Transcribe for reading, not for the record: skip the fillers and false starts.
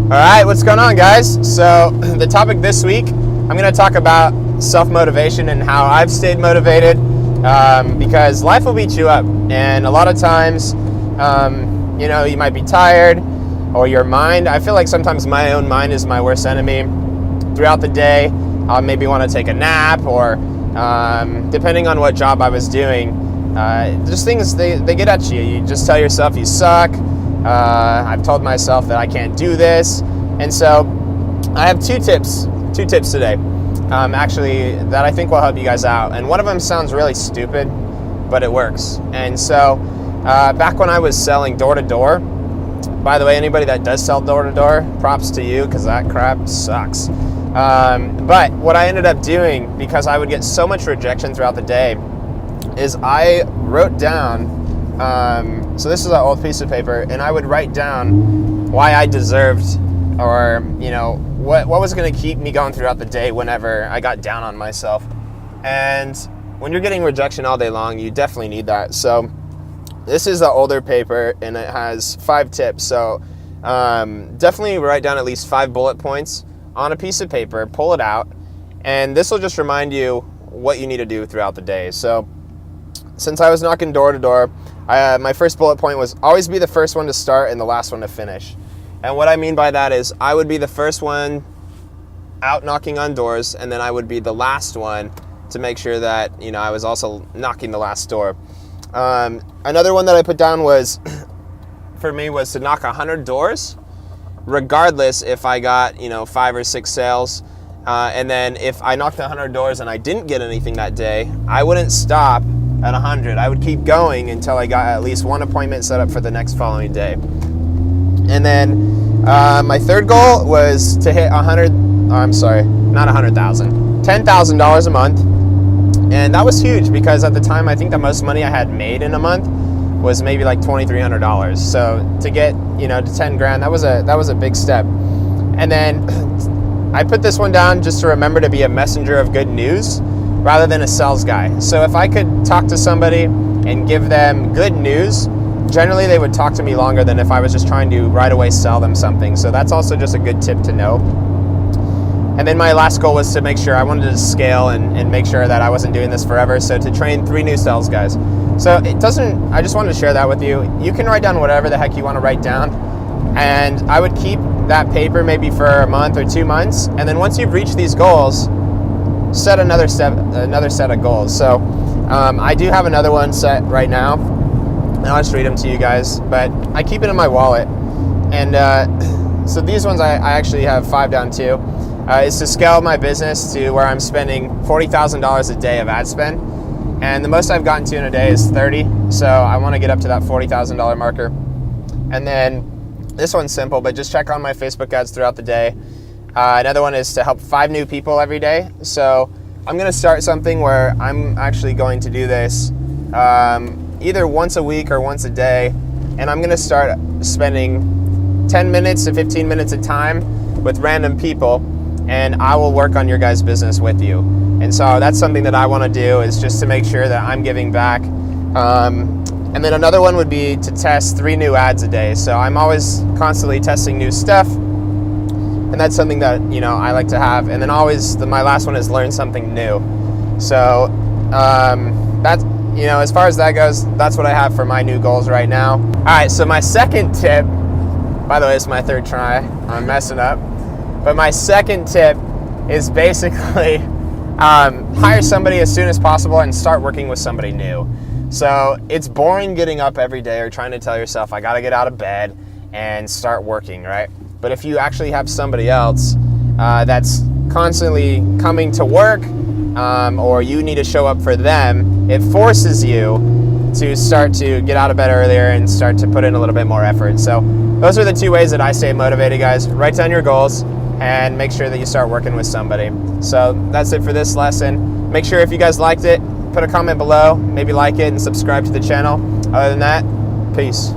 All right, what's going on, guys? So the topic this week, I'm going to talk about self-motivation and how I've stayed motivated, because life will beat you up, and a lot of times, you might be tired, or your mind. I feel like sometimes my own mind is my worst enemy. Throughout the day, I'll maybe want to take a nap, or depending on what job I was doing, just things, they get at you. You just tell yourself you suck. I've told myself that I can't do this. And so I have two tips today, actually, that I think will help you guys out. And one of them sounds really stupid, but it works. And so back when I was selling door-to-door, by the way, anybody that does sell door-to-door, props to you, because that crap sucks. But what I ended up doing, because I would get so much rejection throughout the day, is I wrote down, so this is an old piece of paper, and I would write down why I deserved, or what was going to keep me going throughout the day whenever I got down on myself. And when you're getting rejection all day long, you definitely need that. So this is an older paper, and it has 5 tips. So definitely write down at least 5 bullet points on a piece of paper, pull it out, and this will just remind you what you need to do throughout the day. So since I was knocking door to door, my first bullet point was always be the first one to start and the last one to finish. And what I mean by that is I would be the first one out knocking on doors, and then I would be the last one to make sure that I was also knocking the last door. Another one that I put down was for me was to knock 100 doors, regardless if I got 5 or 6 sales. And then if I knocked 100 doors and I didn't get anything that day, I wouldn't stop at 100. I would keep going until I got at least one appointment set up for the next following day. And then my third goal was to hit $10,000 a month. And that was huge, because at the time I think the most money I had made in a month was maybe like $2,300. So to get to 10 grand, that was a big step. And then I put this one down just to remember to be a messenger of good news rather than a sales guy. So if I could talk to somebody and give them good news, generally they would talk to me longer than if I was just trying to right away sell them something. So that's also just a good tip to know. And then my last goal was to make sure I wanted to scale and make sure that I wasn't doing this forever. So to train 3 new sales guys. So I just wanted to share that with you. You can write down whatever the heck you want to write down. And I would keep that paper maybe for a month or 2 months. And then once you've reached these goals, set another set of goals. So I do have another one set right now, and I'll just read them to you guys, but I keep it in my wallet. And so these ones I actually have 5 down too. Is to scale my business to where I'm spending $40,000 a day of ad spend. And the most I've gotten to in a day is 30. So I want to get up to that $40,000 marker. And then this one's simple, but just check on my Facebook ads throughout the day. Another one is to help 5 new people every day. So I'm going to start something where I'm actually going to do this either once a week or once a day. And I'm going to start spending 10 minutes to 15 minutes of time with random people, and I will work on your guys' business with you. And so that's something that I want to do, is just to make sure that I'm giving back. And then another one would be to test 3 new ads a day. So I'm always constantly testing new stuff, and that's something that I like to have. And then always my last one is learn something new. So that's as far as that goes, that's what I have for my new goals right now. All right, so my second tip, by the way, it's my 3rd try. I'm messing up. But my second tip is basically hire somebody as soon as possible and start working with somebody new. So it's boring getting up every day or trying to tell yourself, I got to get out of bed and start working, right? But if you actually have somebody else that's constantly coming to work, or you need to show up for them, it forces you to start to get out of bed earlier and start to put in a little bit more effort. So those are the 2 ways that I stay motivated, guys. Write down your goals and make sure that you start working with somebody. So that's it for this lesson. Make sure if you guys liked it, put a comment below, maybe like it and subscribe to the channel. Other than that, peace.